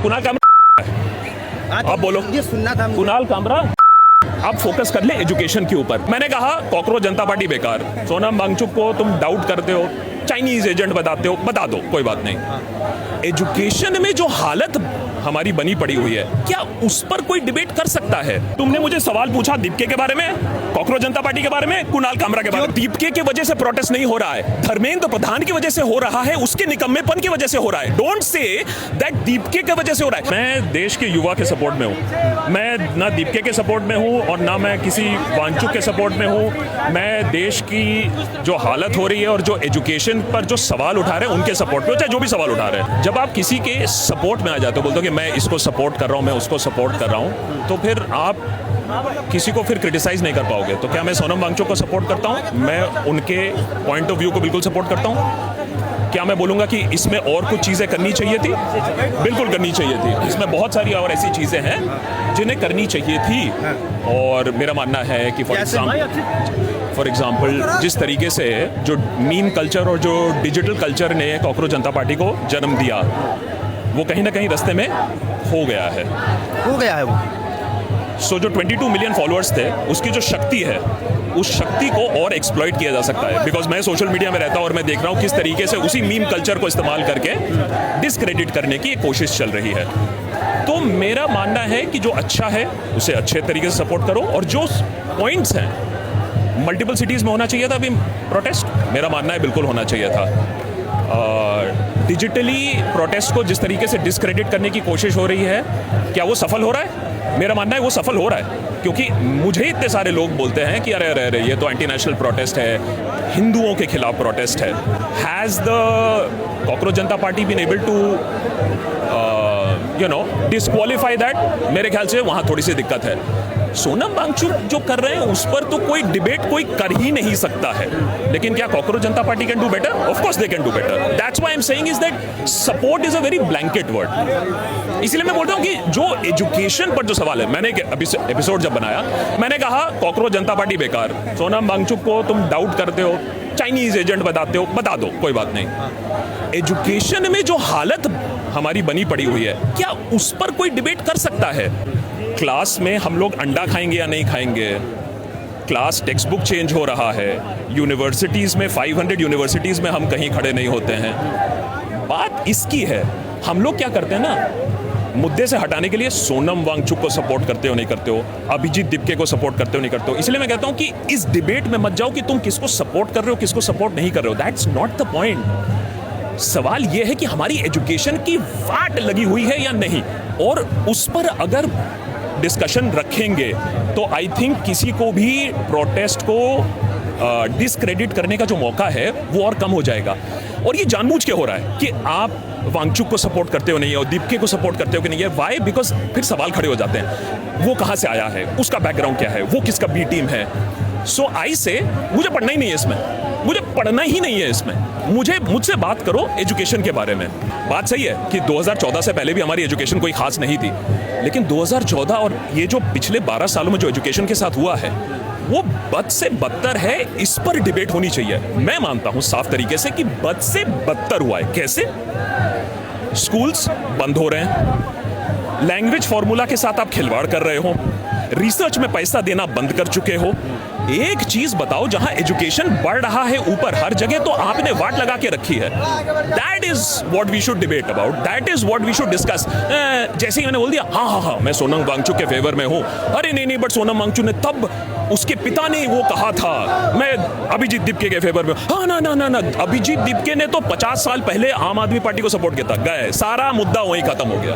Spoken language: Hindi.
कुणाल कामरा, आप बोलो। ये सुनना था मुझे। कुणाल कामरा, आप फोकस कर ले एजुकेशन के ऊपर। मैंने कहा कॉकरोच जनता पार्टी बेकार। सोनम वांगचुक को तुम डाउट करते हो, चाइनीज एजेंट बताते हो, बता दो, कोई बात नहीं। एजुकेशन में जो हालत हमारी बनी पड़ी हुई है, क्या उस पर कोई डिबेट कर सकता है? तुमने मुझे सवाल पूछा दीपके के बारे में, कॉकरोच जनता पार्टी के बारे में, कुणाल कामरा के बारे में। दीपके की वजह से प्रोटेस्ट नहीं हो रहा है, धर्मेंद्र प्रधान की वजह से हो रहा है, उसके निकम्मेपन की वजह से हो रहा है। डोंट से दैट दीपके की वजह से हो रहा है। मैं देश के युवा के सपोर्ट में हूँ, मैं ना दीपके के सपोर्ट में हूँ और ना मैं किसी वांगचुक के सपोर्ट में हूँ। मैं देश की जो हालत हो रही है और जो एजुकेशन पर जो सवाल उठा रहे हैं उनके सपोर्ट में, चाहे जो भी सवाल उठा रहे हैं। जब आप किसी के सपोर्ट में आ जाते हो, बोलते हो कि मैं इसको सपोर्ट कर रहा हूँ, मैं उसको सपोर्ट कर रहा हूँ, तो फिर आप किसी को फिर क्रिटिसाइज नहीं कर पाओगे। तो क्या मैं सोनम वांगचुक को सपोर्ट करता हूँ? मैं उनके पॉइंट ऑफ व्यू को बिल्कुल सपोर्ट करता हूँ। क्या मैं बोलूँगा कि इसमें और कुछ चीज़ें करनी चाहिए थी? बिल्कुल करनी चाहिए थी। इसमें बहुत सारी और ऐसी चीज़ें हैं जिन्हें करनी चाहिए थी। और मेरा मानना है कि फॉर एग्जाम्पल जिस तरीके से जो मीम कल्चर और जो डिजिटल कल्चर ने कॉकरोच जनता पार्टी को जन्म दिया, वो कहीं ना कहीं रास्ते में हो गया है वो। सो जो 22 मिलियन फॉलोअर्स थे, उसकी जो शक्ति है, उस शक्ति को और एक्सप्लॉइट किया जा सकता है। बिकॉज मैं सोशल मीडिया में रहता हूँ और मैं देख रहा हूँ किस तरीके से उसी मीम कल्चर को इस्तेमाल करके डिसक्रेडिट करने की एक कोशिश चल रही है। तो मेरा मानना है कि जो अच्छा है उसे अच्छे तरीके से सपोर्ट करो, और जो पॉइंट्स हैं, मल्टीपल सिटीज़ में होना चाहिए था अभी प्रोटेस्ट, मेरा मानना है बिल्कुल होना चाहिए था। डिजिटली प्रोटेस्ट को जिस तरीके से डिसक्रेडिट करने की कोशिश हो रही है, क्या वो सफल हो रहा है? मेरा मानना है वो सफल हो रहा है, क्योंकि मुझे इतने सारे लोग बोलते हैं कि अरे अरे अरे ये तो एंटी नेशनल प्रोटेस्ट है, हिंदुओं के खिलाफ प्रोटेस्ट है। Has the cockroach Janata Party been able to disqualify that? मेरे ख्याल से वहाँ थोड़ी सी दिक्कत है। सोनम वांगचुक जो कर रहे हैं उस पर तो कोई डिबेट कोई कर ही नहीं सकता है, लेकिन क्या cockroach Janata party can do better? Of course they can do better. That's why I am saying is that support is a very blanket word. इसलिए मैं बोलता हूँ कि जो एजुकेशन पर जो सवाल है, मैंने एपिसोड जब बनाया, मैंने कहा कॉकरोच जनता पार्टी बेकार। सोनम वांगचुक को तुम डाउट करते हो, चाइनीज एजेंट बताते हो, बता दो, कोई बात नहीं। एजुकेशन में जो हालत हमारी बनी पड़ी हुई है, क्या उस पर कोई डिबेट कर सकता है? क्लास में हम लोग अंडा खाएंगे या नहीं खाएंगे, क्लास टेक्स्ट बुक चेंज हो रहा है, यूनिवर्सिटीज़ में 500 यूनिवर्सिटीज़ में हम कहीं खड़े नहीं होते हैं। बात इसकी है, हम लोग क्या करते हैं ना, मुद्दे से हटाने के लिए सोनम वांगचुक को सपोर्ट करते हो नहीं करते हो, अभिजीत दीपके को सपोर्ट करते हो नहीं करते हो। इसलिए मैं कहता हूं कि इस डिबेट में मत जाओ कि तुम किसको सपोर्ट कर रहे हो, किसको सपोर्ट नहीं कर रहे हो। That's not the point. सवाल यह है कि हमारी एजुकेशन की वाट लगी हुई है या नहीं, और उस पर अगर डिस्कशन रखेंगे तो आई थिंक किसी को भी प्रोटेस्ट को डिसक्रेडिट करने का जो मौका है वो और कम हो जाएगा। और ये जानबूझ के हो रहा है कि आप वांगचुक को सपोर्ट करते हो नहीं है और दीपके को सपोर्ट करते हो कि नहीं है। वाई? बिकॉज फिर सवाल खड़े हो जाते हैं, वो कहाँ से आया है, उसका बैकग्राउंड क्या है, वो किसका बी टीम है। सो आई से मुझे पढ़ना ही नहीं है इसमें, मुझे पढ़ना ही नहीं है इसमें। मुझसे बात करो एजुकेशन के बारे में। बात सही है कि 2014 से पहले भी हमारी एजुकेशन कोई खास नहीं थी, लेकिन 2014 और ये जो पिछले 12 सालों में जो एजुकेशन के साथ हुआ है वो बद से बदतर है। इस पर डिबेट होनी चाहिए। मैं मानता हूं साफ तरीके से कि बद से बदतर हुआ है। कैसे? स्कूल्स बंद हो रहे हैं, लैंग्वेज फॉर्मूला के साथ आप खिलवाड़ कर रहे हो, रिसर्च में पैसा देना बंद कर चुके हो। एक चीज बताओ, जहां एजुकेशन बढ़ रहा है ऊपर हर जगह, तो आपने वाट लगा के रखी है। That is what we should debate about, that is what we should discuss. जैसे ही मैंने बोल दिया हाँ मैं सोनम वांगचुक के फेवर में हूं, अरे नहीं बट सोनम वांगचुक ने तब, उसके पिता ने वो कहा था, मैं अभिजीत दीपके के फेवर में। हाँ ना, अभिजीत दीपके ने तो 50 साल पहले आम आदमी पार्टी को सपोर्ट किया था, गए, सारा मुद्दा वहीं खत्म हो गया।